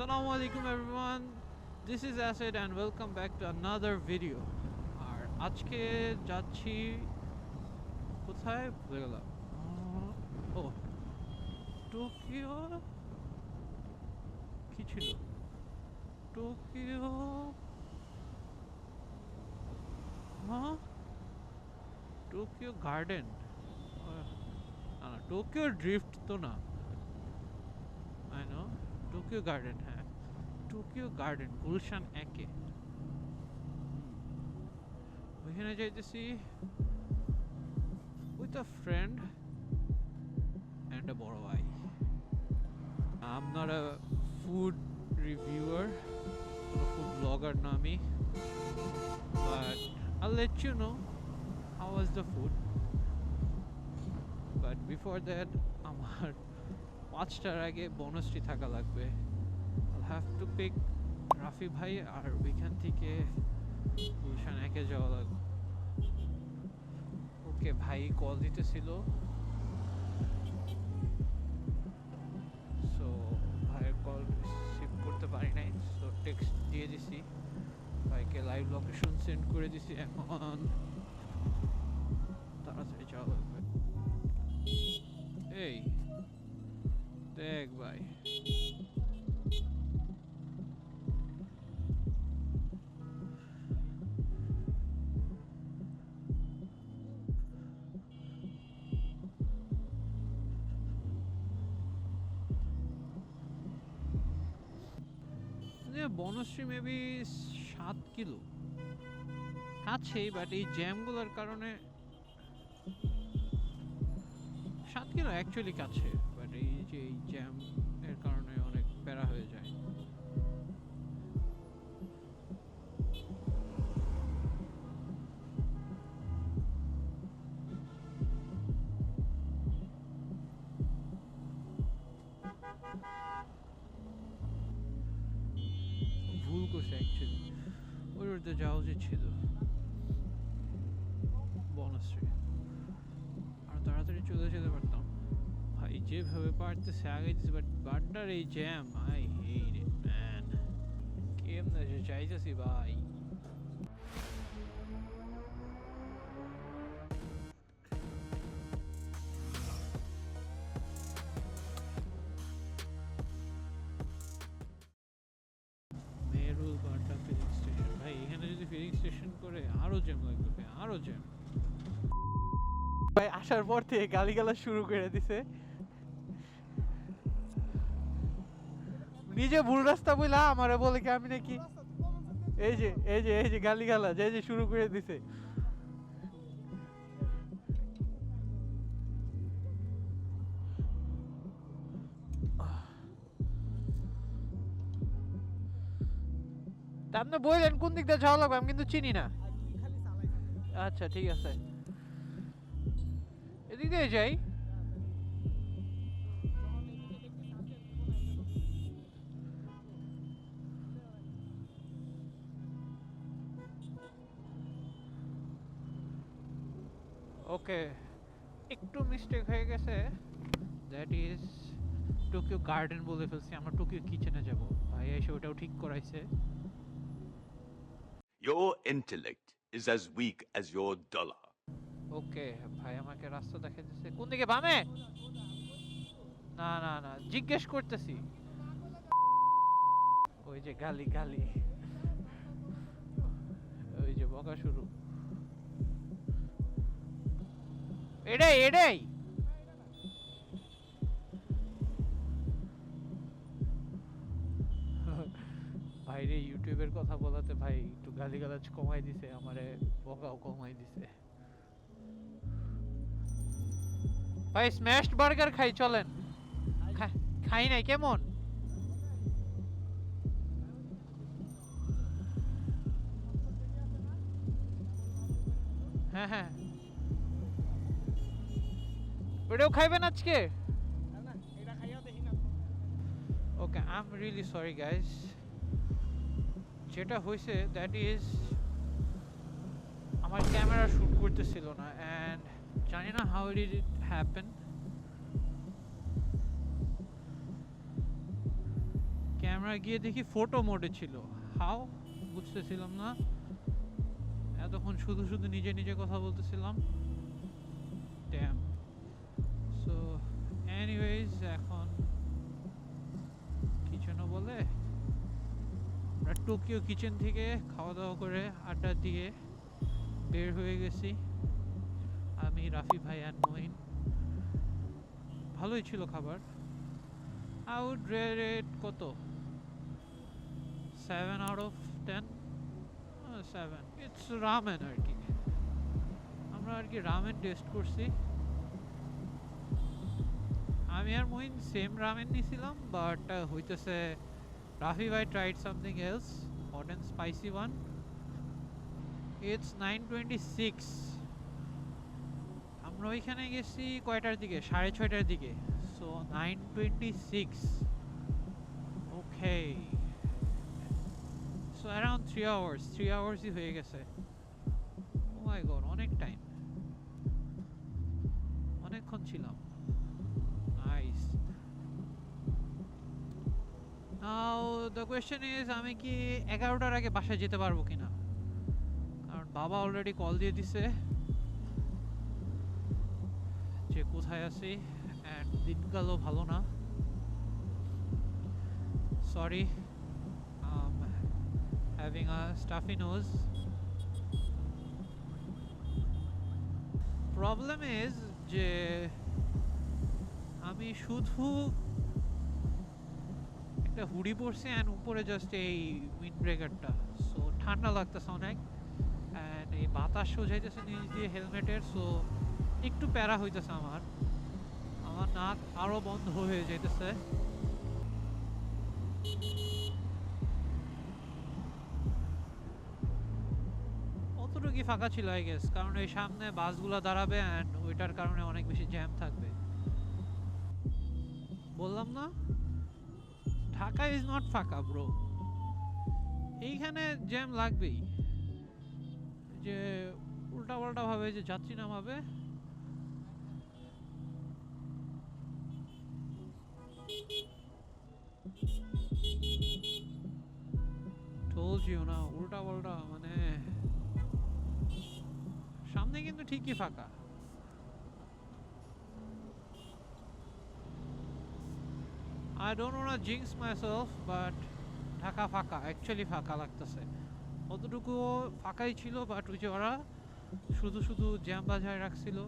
Assalamu alaikum everyone. This is Asad and welcome back to another video. আর আজকে যাচ্ছি কোথায় ভুলে গেলাম। ও টোকিও কি ছিল? টোকিও টোকিও গার্ডেন না টোকিও ড্রিফট তো না। আই নো টোকিও গার্ডেন, হ্যাঁ টোকিও গার্ডেন গুলশান একে ওইখানে যাইতেছি with a friend and a বড় ভাই। I'm not a food reviewer or a food blogger না আমি, but I'll let you know how was the food. But before that আমার 5টার আগে বোনাসটি থাকা লাগবে। I'll have to pick Rafi ভাই আর ওইখান থেকে গুলশান একে যাওয়া লাগবে। ওকে ভাই কল দিতেছিল, সো ভাইয়ের কল রিসিভ করতে পারি নাই, সো টেক্সট দিয়ে দিছি ভাইকে, লাইভ লোকেশন সেন্ড করে দিছি। এখন তাড়াতাড়ি যাওয়া লাগবে। এই দেখ ভাই, বনশ্রী মেবি 7 কিলো কাছেই, বাট এই জ্যামগুলোর কারণে 7 কিলো অ্যাকচুয়ালি কাছে, বাট এই যে এই জ্যাম এর কারণে অনেক প্যারা হয়ে যায়। ভুল করছে অ্যাকচুয়ালি, ওই রোডে যাওয়া উচিত ছিল বনশ্রী, আর তাড়াতাড়ি চলে যেতে পারতাম। ভাই যেভাবে পারতেছে আগাইতেছে, বাট বাড্ডার এই jam, I hate it man. কেমনে যে যাইতেছি ভাই। মেরুল বাড্ডা ফিলিং স্টেশন, ভাই এখানে যদি ফিলিং স্টেশন করে আরো জ্যাম লাগবে ভাই, আরো জ্যাম। ভাই আসার পর থেকে গালিগালাজ শুরু করে দিছে, নিজে ভুল রাস্তা বইলা আমারে বলে কি আমি নাকি এই যে গালিগালাজ এই যে শুরু করে দিছে। তা আপনি বললেন কোন দিকটা যাওয়া লাগবে, আমি কিন্তু চিনি না। আচ্ছা ঠিক আছে, এদিক দিয়ে যাই। ওকে, একটু মিস্টেক হয়ে গেছে, দ্যাট ইজ টোকিও গার্ডেন বলে ফেলছি, আমরা টোকিও কিচেনে যাব। ভাই এসে ওটাও ঠিক করাইছে। Your intellect is as weak as your dollar. ওকে ভাই আমাকে রাস্তা দেখাই দিচ্ছে, কোন দিকে? বামে? না না না, জিজ্ঞেস করতেছি। ওই যে গালি গালি, ওই যে বকা শুরু। এটাই এটাই ভাইরে ইউটিউবের কথা বলাতে ভাই একটু গালিগালাজ কমাই দিছে, আমারে বকাও কমাই দিছে। ভাই স্ম্যাশড বার্গার খাই, চলেন। খাই নাই, কেমন? হ্যাঁ হ্যাঁ, ওটাও খাইবেন আজকে? Okay I am really sorry guys, যেটা হয়েছে দ্যাট ইজ আমার ক্যামেরা শ্যুট করতেছিল না, অ্যান্ড জানি না how did it happen. Camera গিয়ে দেখি ফটো মোডে ছিল। হাউ বুঝতেছিলাম না, এতক্ষণ শুধু শুধু নিজে নিজে কথা বলতেছিলাম। ড্যাম। সো এনিওয়েজ, এখন কিচেনও বলে আমরা টোকিও কিচেন থেকে খাওয়া দাওয়া করে আড্ডা দিয়ে বের হয়ে গেছি। আমি, রাফি ভাই অ্যান্ড মহিন। ভালোই ছিল খাবার। আই উড রেট কত, 7 out of 10। 7। ইটস রামেন আর কি, আমরা আর কি রামেন টেস্ট করছি। আমি আর মহিন সেম রামেন নিয়েছিলাম, বাট হইতেছে রাফি ভাই tried something else, hot and spicy one. It's 9:26। আমরা ওইখানে গেছি কয়টার দিকে, 6:30টার দিকে। সো 9:26, ওকে। সো অ্যারাউন্ড 3 hours, 3 hoursই হয়ে গেছে। ও মাই গড, অনেক টাইম, অনেকক্ষণ ছিলাম। Nice. Now the question is, আমি কি 11টার আগে বাসায় যেতে পারবো কিনা, কারণ বাবা অলরেডি কল দিয়ে দিছে যে কোথায় আছি, অ্যান্ড দিনকালও ভালো না। Sorry, having a stuffy nose. Problem is যে আমি শুধু একটা হুডি পরছি অ্যান্ড উপরে জাস্ট এই উইন্ড ব্রেকারটা, সো ঠান্ডা লাগতেছে অনেক, অ্যান্ড এই বাতাস সোজাইতেছে নিচ দিয়ে হেলমেটের, সো একটু প্যারা হইতেছে আমার। আমার নাক আরো বন্ধ হয়ে যাইতেছে। অতটুকুই ফাঁকা ছিল আই গেস, কারণ এই সামনে বাসগুলো দাঁড়াবে অ্যান্ড ওইটার কারণে অনেক বেশি জ্যাম থাকবে। বললাম না, ঢাকা ইজ নট ফাঁকা ব্রো, এইখানে জ্যাম লাগবেই। যে উল্টা পাল্টা ভাবে যে যাত্রী নামাবে, told you না, উল্টা পাল্টা মানে সামনে কিন্তু ঠিকই ফাঁকা। I don't wanna jinx myself, but Dhaka ফাঁকা, অ্যাকচুয়ালি ফাঁকা লাগতেছে। অতটুকু ফাঁকাই ছিল, বাট ওই যে ওরা শুধু শুধু জ্যাম বাজায় রাখছিল,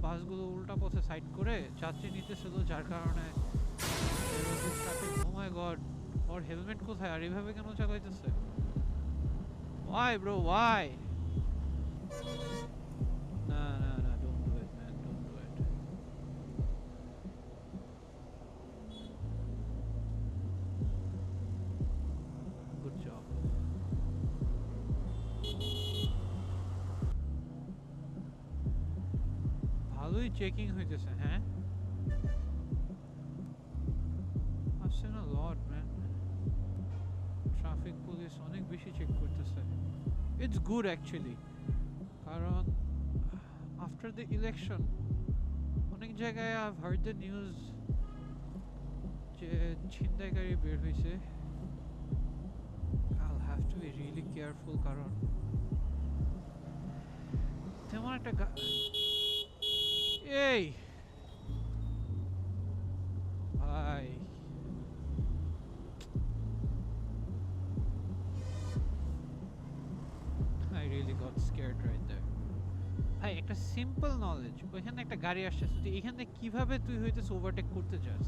বাসগুলো উল্টা পথে সাইড করে যাত্রী নিতেছিল, যার কারণে ও মাই গড, ওর হেলমেট কোথায় আর এইভাবে কেন চালাইতেছে? Why bro, why? না না না, don't do it man, don't do it. Good job. ভালোই চেকিং হইতেছে, হ্যাঁ? I've seen a lot man. Traffic police অনেক বেশি চেক করতেছে। It's good actually, কারণ after the election অনেক জায়গায় I've heard the news যে ছিনতাইকারী বের হইছে। I'll have to be really careful, কারণ তেমন একটা এই ভাই, I really got scared right there. ভাই একটা সিম্পল নলেজ, ওইখানে একটা গাড়ি আসছে, তুই এখানে কিভাবে তুই হইতেছে ওভারটেক করতে চাস?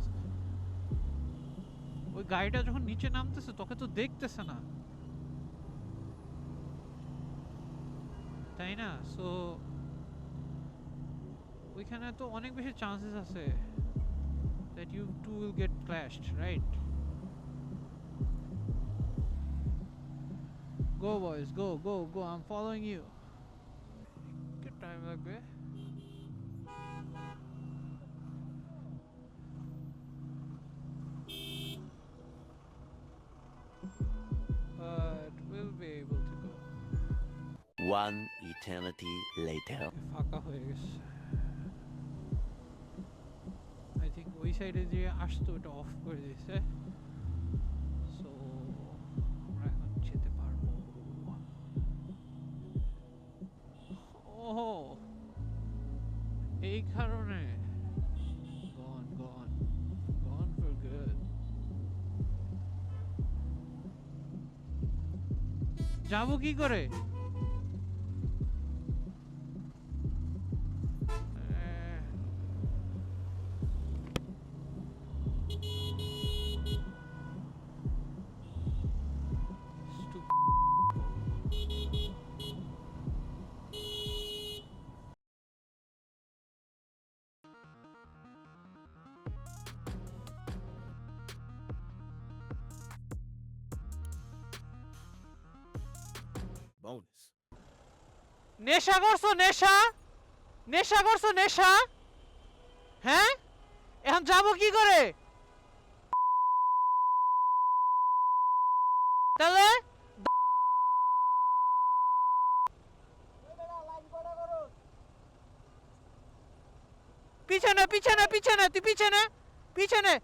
ওই গাড়িটা যখন নিচে নামতেছে তোকে তো দেখতেছে না, তাই না? সো ওইখানে তো অনেক বেশি চান্সেস আছে that you two will get clashed, right? Go boys, go go go, I'm following you. Get time লাগবে। But we'll be able to go. One eternity later. ফাঁকা হয়ে গেছে। I think ওই সাইডে যে আসতো ওটা অফ করে দিয়েছে, সো এই কারণে gone gone gone for good যাবো কি করে Bonus. নেশা করছো নেশা নেশা করছো নেশা হ্যাঁ এখন যাবো কি করে তাহলে পিছনে পিছনে পিছনে তুই পিছনে পিছনে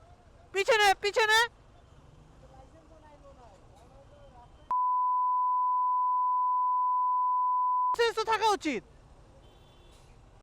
পিছনে পিছনে তো থাকা উচিত